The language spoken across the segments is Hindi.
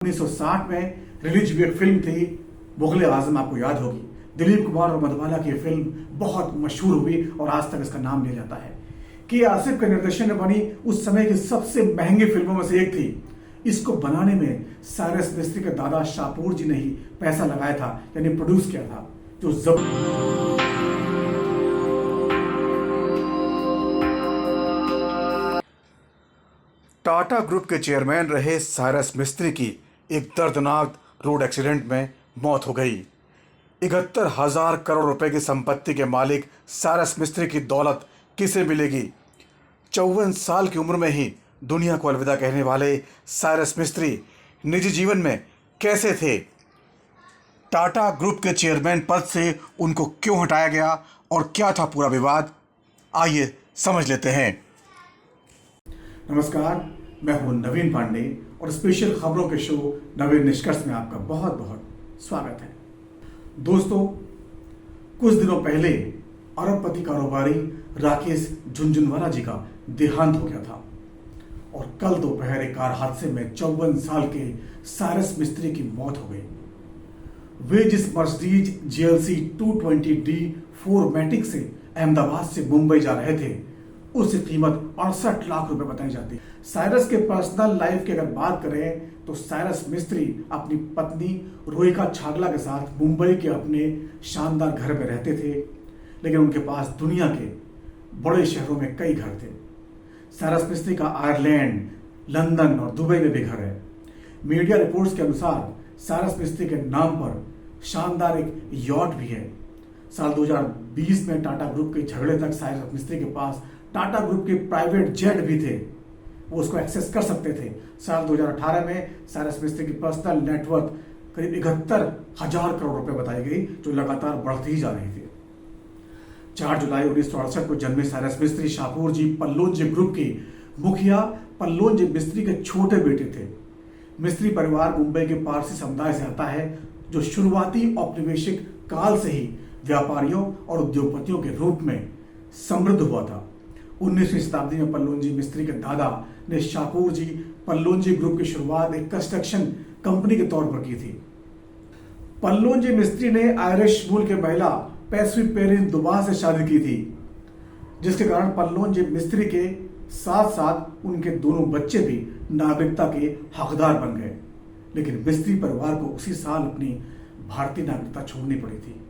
1960 में रिलीज हुई एक फिल्म थी मुगल आजम, आपको याद होगी। दिलीप कुमार और मधुबाला की फिल्म बहुत मशहूर हुई और आज तक इसका नाम लिया जाता है कि आसिफ के निर्देशन में बनी उस समय की सबसे महंगी फिल्मों में से एक थी। इसको बनाने में साइरस मिस्त्री के दादा शाहपूर जी ने ही पैसा लगाया था, यानी प्रोड्यूस किया था। जो टाटा ग्रुप के चेयरमैन रहे साइरस मिस्त्री की एक दर्दनाक रोड एक्सीडेंट में मौत हो गई। 71,000 करोड़ रुपए की संपत्ति के मालिक साइरस मिस्त्री की दौलत किसे मिलेगी? 54 साल की उम्र में ही दुनिया को अलविदा कहने वाले साइरस मिस्त्री निजी जीवन में कैसे थे? टाटा ग्रुप के चेयरमैन पद से उनको क्यों हटाया गया और क्या था पूरा विवाद? आइए समझ लेते हैं। नमस्कार, मैं हूं नवीन पांडे और स्पेशल खबरों के शो नवीन निष्कर्ष में आपका बहुत बहुत स्वागत है। दोस्तों, कुछ दिनों पहले अरबपति कारोबारी राकेश झुनझुनवाला जी का देहांत हो गया था और कल दोपहर एक कार हादसे में 54 साल के साइरस मिस्त्री की मौत हो गई। वे जिस मर्सिडीज GLC 220D4 मैटिक से अहमदाबाद से मुंबई जा रहे थे, उसकी कीमत 68 लाख रुपए बताई जाती है। साइरस के पर्सनल लाइफ की अगर बात करें तो साइरस मिस्त्री अपनी पत्नी रोहिका छागला के साथ मुंबई के अपने शानदार घर में रहते थे, लेकिन उनके पास दुनिया के बड़े शहरों में कई घर थे। साइरस मिस्त्री का आयरलैंड, लंदन और दुबई में भी घर है। मीडिया रिपोर्ट्स के अनुसार साइरस मिस्त्री के नाम पर शानदार एक यॉट भी है। साल 2020 में टाटा ग्रुप के झगड़े तक साइरस मिस्त्री के पास टाटा ग्रुप के प्राइवेट जेट भी थे, वो उसको एक्सेस कर सकते थे। साल 2018 में साइरस मिस्त्री की पर्सनल नेटवर्थ करीब 71,000 करोड़ रुपए बताई गई, जो लगातार बढ़ती ही जा रही थी। 4 जुलाई 1968 को जन्मे साइरस मिस्त्री शाहपूर जी पल्लोंजी ग्रुप के मुखिया पल्लोंजी मिस्त्री के छोटे बेटे थे। मिस्त्री परिवार मुंबई के पारसी समुदाय से आता है, जो शुरुआती औपनिवेशिक काल से ही व्यापारियों और उद्योगपतियों के रूप में समृद्ध हुआ था। 19वीं शताब्दी में पल्लोंजी मिस्त्री के दादा ने शाहपूर जी पल्लोंजी ग्रुप की शुरुआत एक कंस्ट्रक्शन कंपनी के तौर पर की थी। पल्लोंजी मिस्त्री ने आयरिश मूल के महिला पैसवी पेरिन दुबा से शादी की थी, जिसके कारण पल्लोंजी मिस्त्री के साथ साथ उनके दोनों बच्चे भी नागरिकता के हकदार बन गए। लेकिन मिस्त्री परिवार को उसी साल अपनी भारतीय नागरिकता छोड़नी पड़ी थी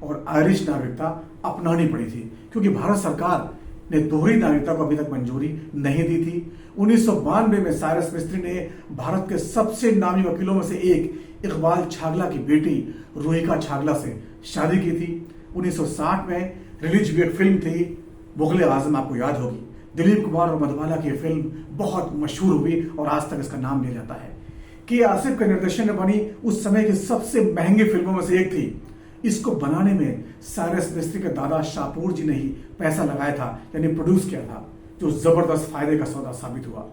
और आयरिश नागरिकता अपनानी पड़ी थी, क्योंकि भारत सरकार ने दोहरी नागरिकता को अभी तक मंजूरी नहीं दी थी। 1992 में साइरस मिस्त्री ने भारत के सबसे नामी वकीलों में से एक इकबाल छागला की बेटी रोहिका छागला से शादी की थी। 1960 में रिलीज हुई एक फिल्म थी मुगल आजम, आपको याद होगी। दिलीप कुमार और मधुबाला की फिल्म बहुत मशहूर हुई और आज तक इसका नाम लिया जाता है कि आसिफ के निर्देशन में बनी उस समय की सबसे महंगी फिल्मों में से एक थी। इसको बनाने में साइरस मिस्त्री के दादा शाहपूर जी ने ही पैसा लगाया था, यानी प्रोड्यूस किया था, जो जबरदस्त फायदे का सौदा साबित हुआ।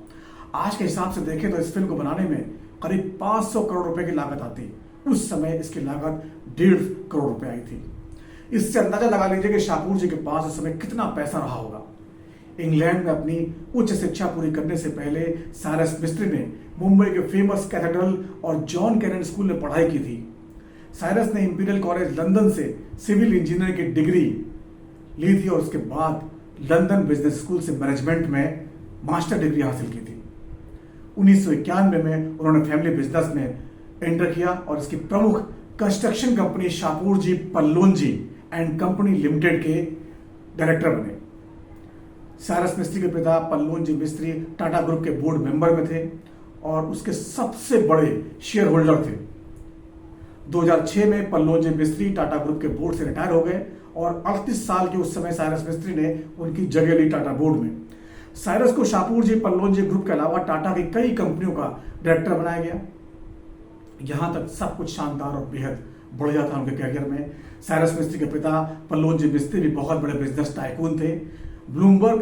आज के हिसाब से देखें तो इस फिल्म को बनाने में करीब 500 करोड़ रुपए की लागत आती। उस समय इसकी लागत 1.5 करोड़ रुपए आई थी। इससे अंदाजा लगा लीजिए कि शाहपूर जी के पास उस समय कितना पैसा रहा होगा। इंग्लैंड में अपनी उच्च शिक्षा पूरी करने से पहले साइरस मिस्त्री ने मुंबई के फेमस कैथेड्रल और जॉन कैनन स्कूल में पढ़ाई की थी। साइरस ने इंपीरियल कॉलेज लंदन से सिविल इंजीनियरिंग की डिग्री ली थी और उसके बाद लंदन बिजनेस स्कूल से मैनेजमेंट में मास्टर डिग्री हासिल की थी। 1991 में उन्होंने फैमिली बिजनेस में एंटर किया और इसकी प्रमुख construction company Shapoorji Pallonji and company limited के डायरेक्टर बने। साइरस मिस्त्री के पिता पल्लोंजी मिस्त्री टाटा ग्रुप के बोर्ड मेंबर में थे और उसके सबसे बड़े शेयर होल्डर थे। 2006 में पल्लोंजी मिस्त्री टाटा ग्रुप के बोर्ड से रिटायर हो गए और 38 साल के उस समय साइरस मिस्त्री ने उनकी जगह ली टाटा बोर्ड में। साइरस को शाहपूर जी पल्लोंजी ग्रुप के अलावा टाटा की कई कंपनियों का डायरेक्टर बनाया गया। यहां तक सब कुछ शानदार और बेहद बढ़िया था उनके करियर में। साइरस मिस्त्री के पिता पल्लोंजी मिस्त्री भी बहुत बड़े बिजनेस टाइकून थे। ब्लूमबर्ग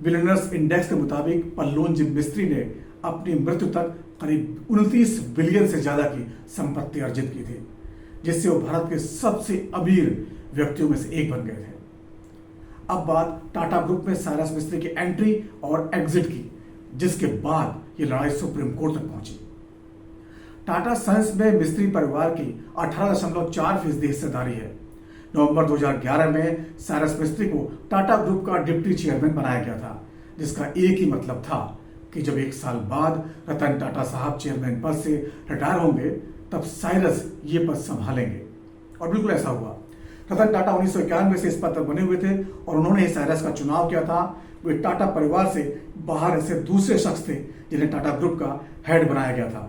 बिलियनर्स इंडेक्स के मुताबिक पल्लोंजी मिस्त्री ने अपनी मृत्यु तक करीब 29 बिलियन से ज्यादा की संपत्ति अर्जित की थी, जिससे वो भारत के सबसे अमीर व्यक्तियों में से एक बन गए थे। अब बात टाटा ग्रुप में साइरस मिस्त्री की एंट्री और एग्जिट की, जिसके बाद ये लड़ाई सुप्रीम कोर्ट तक पहुंची। टाटा सन्स में मिस्त्री परिवार की 18.4% हिस्सेदारी है। नवंबर 2011 में साइरस मिस्त्री को टाटा ग्रुप का डिप्टी चेयरमैन बनाया गया था, जिसका एक ही मतलब था कि जब 1 साल बाद रतन टाटा साहब चेयरमैन पद से रिटायर होंगे तब साइरस ये पद संभालेंगे। और बिल्कुल ऐसा हुआ। रतन टाटा 1991 से इस पद पर बने हुए थे और उन्होंने ही साइरस का चुनाव किया था। वे टाटा परिवार से बाहर ऐसे दूसरे शख्स थे जिन्हें टाटा ग्रुप का हेड बनाया गया था।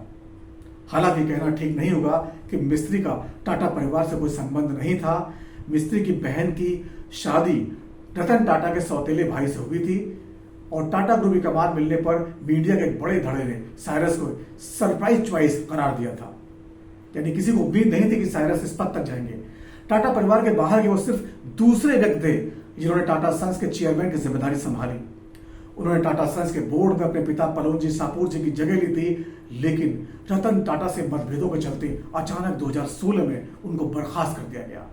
हालांकि कहना ठीक नहीं होगा कि मिस्त्री का टाटा परिवार से कोई संबंध नहीं था। मिस्त्री की बहन की शादी रतन टाटा के सौतेले भाई से हुई थी और टाटा ग्रुप की कमान मिलने पर मीडिया के एक बड़े धड़े ने साइरस को सरप्राइज चॉइस करार दिया था। यानी किसी को उम्मीद नहीं थी कि साइरस इस पद तक जाएंगे। टाटा परिवार के बाहर के वो सिर्फ दूसरे व्यक्ति थे जिन्होंने टाटा सन्स के चेयरमैन की जिम्मेदारी संभाली। उन्होंने टाटा सन्स के बोर्ड में अपने पिता पलोनजी सापूर जी की जगह ली थी, लेकिन रतन टाटा से मतभेदों के चलते अचानक 2016 में उनको बर्खास्त कर दिया गया।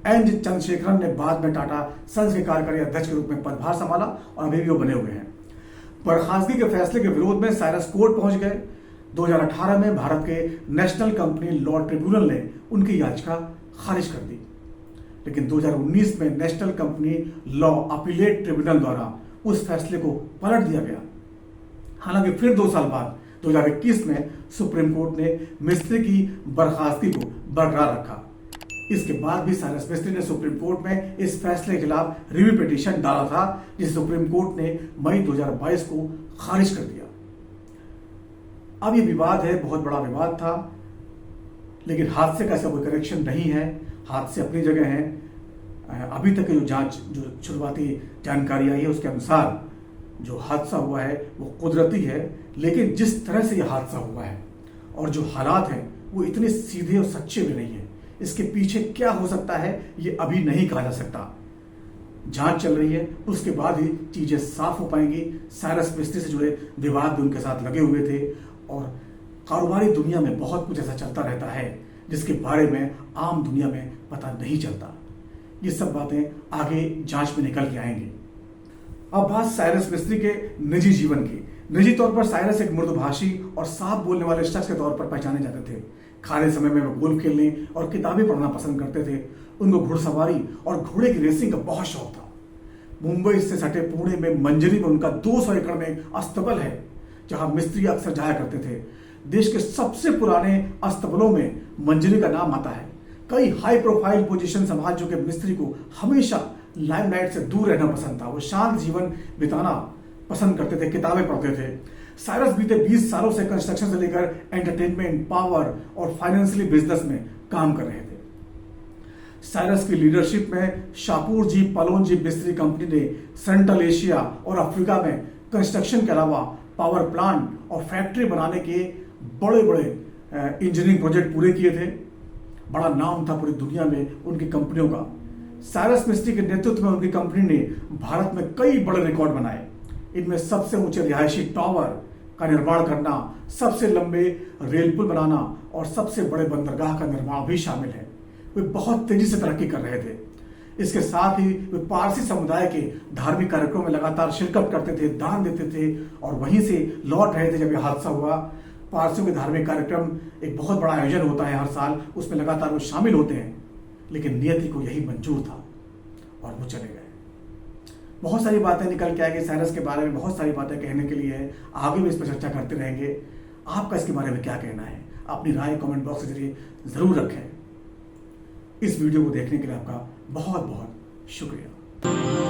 एन चंद्रशेखरन ने बाद में टाटा सन्स के कार्यकारी अध्यक्ष के रूप में पदभार संभाला और अभी भी वो बने हुए हैं। बर्खास्तगी के फैसले के विरोध में साइरस कोर्ट पहुंच गए। 2018 में भारत के नेशनल कंपनी लॉ ट्रिब्यूनल ने उनकी याचिका खारिज कर दी, लेकिन 2019 में national company law appellate tribunal द्वारा उस फैसले को पलट दिया गया। हालांकि फिर 2 साल बाद 2021 में सुप्रीम कोर्ट ने मिस्त्री की बर्खास्तगी को बरकरार रखा। इसके बाद भी साइरस मिस्त्री ने सुप्रीम कोर्ट में इस फैसले के खिलाफ रिव्यू पिटीशन डाला था, जिसे सुप्रीम कोर्ट ने मई 2022 को खारिज कर दिया। अब ये विवाद है, बहुत बड़ा विवाद था, लेकिन हादसे का ऐसा कोई कनेक्शन नहीं है। हादसे अपनी जगह है। अभी तक की जो जांच, जो शुरुआती जानकारी आई है उसके अनुसार जो हादसा हुआ है वो कुदरती है, लेकिन जिस तरह से यह हादसा हुआ है और जो हालात हैं वो इतने सीधे और सच्चे भी नहीं है। इसके पीछे क्या हो सकता है ये अभी नहीं कहा जा सकता। जांच चल रही है, उसके बाद ही चीजें साफ हो पाएंगी। साइरस मिस्त्री से जुड़े विवाद भी उनके साथ लगे हुए थे और कारोबारी दुनिया में बहुत कुछ ऐसा चलता रहता है जिसके बारे में आम दुनिया में पता नहीं चलता। ये सब बातें आगे जांच में निकल के आएंगी। अब बात साइरस मिस्त्री के निजी जीवन की। निजी तौर पर साइरस एक मृदुभाषी और साफ बोलने वाले शख्स के तौर पर पहचाने जाते थे। खाली समय में वो गोल्फ खेलने और किताबें पढ़ना पसंद करते थे। उनको घुड़सवारी और घोड़े की रेसिंग का बहुत शौक था। मुंबई से सटे पुणे में मंजरी में उनका 200 एकड़ में अस्तबल है, जहां मिस्त्री अक्सर जाया करते थे। देश के सबसे पुराने अस्तबलों में मंजरी का नाम आता है। कई हाई प्रोफाइल पोजीशन संभाल चुके मिस्त्री को हमेशा लाइमलाइट से दूर रहना पसंद था। वो शांत जीवन बिताना पसंद करते थे, किताबें पढ़ते थे। साइरस बीते 20 सालों से कंस्ट्रक्शन से लेकर एंटरटेनमेंट, पावर और फाइनेंशियली बिजनेस में काम कर रहे थे। साइरस की लीडरशिप में शापूर जी पलोनजी मिस्त्री कंपनी ने सेंट्रल एशिया और अफ्रीका में कंस्ट्रक्शन के अलावा पावर प्लांट और फैक्ट्री बनाने के बड़े बड़े इंजीनियरिंग प्रोजेक्ट पूरे किए थे। बड़ा नाम था पूरी दुनिया में उनकी कंपनियों का। साइरस मिस्त्री के नेतृत्व में उनकी कंपनी ने भारत में कई बड़े रिकॉर्ड बनाए। इनमें सबसे ऊंचे रिहायशी टावर का निर्माण करना, सबसे लंबे रेल पुल बनाना और सबसे बड़े बंदरगाह का निर्माण भी शामिल है। वे बहुत तेजी से तरक्की कर रहे थे। इसके साथ ही वे पारसी समुदाय के धार्मिक कार्यक्रमों में लगातार शिरकत करते थे, दान देते थे और वहीं से लौट रहे थे जब यह हादसा हुआ। पारसियों के धार्मिक कार्यक्रम एक बहुत बड़ा आयोजन होता है हर साल, उसमें लगातार वो शामिल होते हैं, लेकिन नियति को यही मंजूर था और वो चले गए। बहुत सारी बातें निकल के आएंगी साइरस के बारे में, बहुत सारी बातें कहने के लिए है। आगे भी इस पर चर्चा करते रहेंगे। आपका इसके बारे में क्या कहना है? अपनी राय कमेंट बॉक्स के जरिए जरूर रखें। इस वीडियो को देखने के लिए आपका बहुत बहुत शुक्रिया।